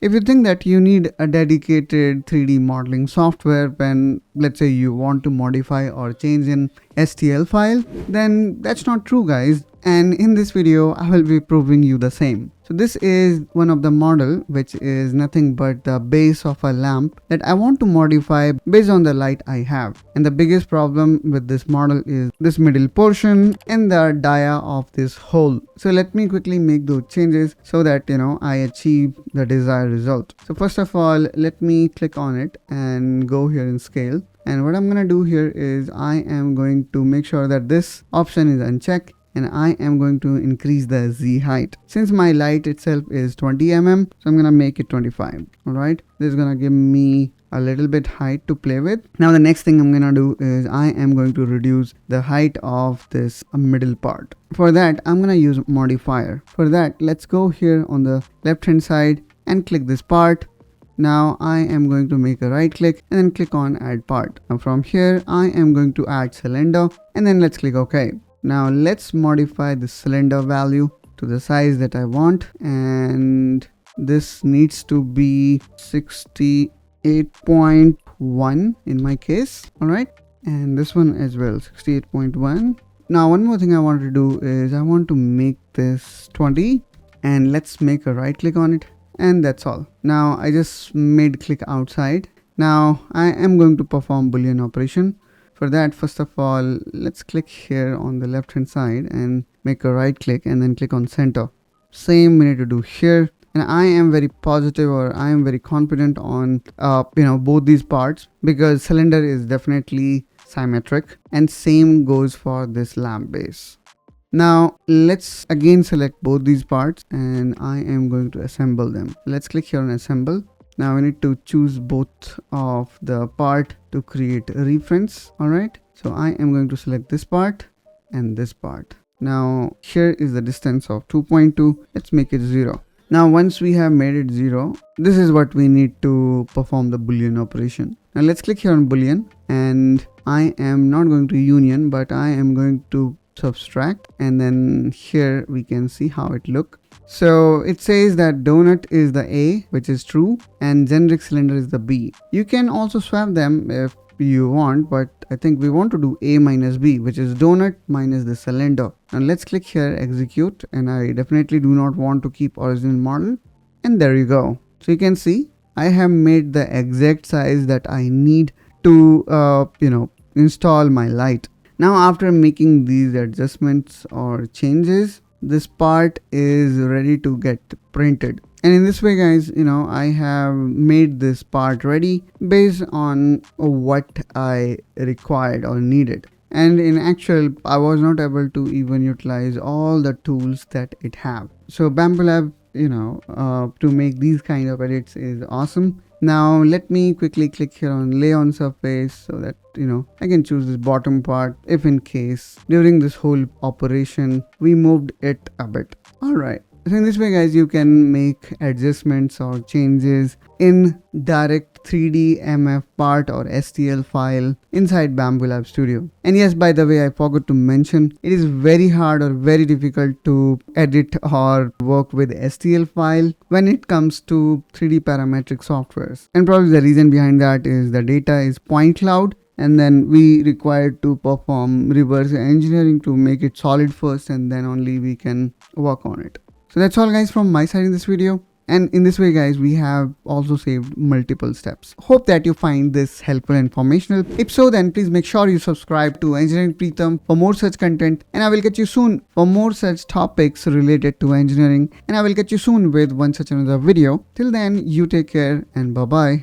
If you think that you need a dedicated 3D modeling software when, let's say, you want to modify or change an STL file, then that's not true, guys. And in this video, I will be proving you the same. So this is one of the model, which is nothing but the base of a lamp that I want to modify based on the light I have. And the biggest problem with this model is this middle portion and the dia of this hole. So let me quickly make those changes so that, I achieve the desired result. So first of all, let me click on it and go here in scale. And what I'm going to do here is I am going to make sure that this option is unchecked. And I am going to increase the Z height. Since my light itself is 20 mm, so I'm going to make it 25. Alright, this is going to give me a little bit height to play with. Now the next thing I'm going to do is I am going to reduce the height of this middle part. For that, I'm going to use modifier. For that, let's go here on the left hand side and click this part. Now I am going to make a right click and then click on add part. Now from here, I am going to add cylinder and then let's click OK. Now let's modify the cylinder value to the size that I want, and this needs to be 68.1 in my case. Alright, and this one as well, 68.1. Now one more thing I want to do is I want to make this 20, and let's make a right click on it, and that's all. Now I just made click outside. Now I am going to perform Boolean operation. For that, first of all, let's click here on the left hand side and make a right click and then click on center. Same we need to do here. And I am very positive, or I am very confident on both these parts, because cylinder is definitely symmetric, and same goes for this lamp base. Now let's again select both these parts and I am going to assemble them. Let's click here on assemble. Now we need to choose both of the part to create a reference. Alright, so I am going to select this part and this part. Now here is the distance of 2.2. Let's make it 0. Now once we have made it 0, this is what we need to perform the Boolean operation. Now let's click here on Boolean, and I am not going to union, but I am going to subtract, and then here we can see how it look. So it says that donut is the A, which is true, and generic cylinder is the B. You can also swap them if you want, but I think we want to do A minus B, which is donut minus the cylinder. Now let's click here, execute, and I definitely do not want to keep original model, and there you go. So you can see I have made the exact size that I need to install my light. Now after making these adjustments or changes, this part is ready to get printed. And in this way, guys, I have made this part ready based on what I required or needed. And in actual, I was not able to even utilize all the tools that it have. So Bambu Lab, to make these kind of edits is awesome. Now let me quickly click here on lay on surface so that I can choose this bottom part if in case during this whole operation we moved it a bit. Alright, so in this way, guys, you can make adjustments or changes in direct 3D MF part or STL file inside Bambu Lab Studio. And yes, by the way, I forgot to mention, it is very hard or very difficult to edit or work with STL file when it comes to 3D parametric softwares. And probably the reason behind that is the data is point cloud, and then we require to perform reverse engineering to make it solid first, and then only we can work on it. So that's all, guys, from my side in this video. And in this way, guys, we have also saved multiple steps. Hope that you find this helpful and informational. If so, then please make sure you subscribe to Engineering Pritam for more such content. And I will catch you soon for more such topics related to engineering. And I will catch you soon with one such another video. Till then, you take care and bye-bye.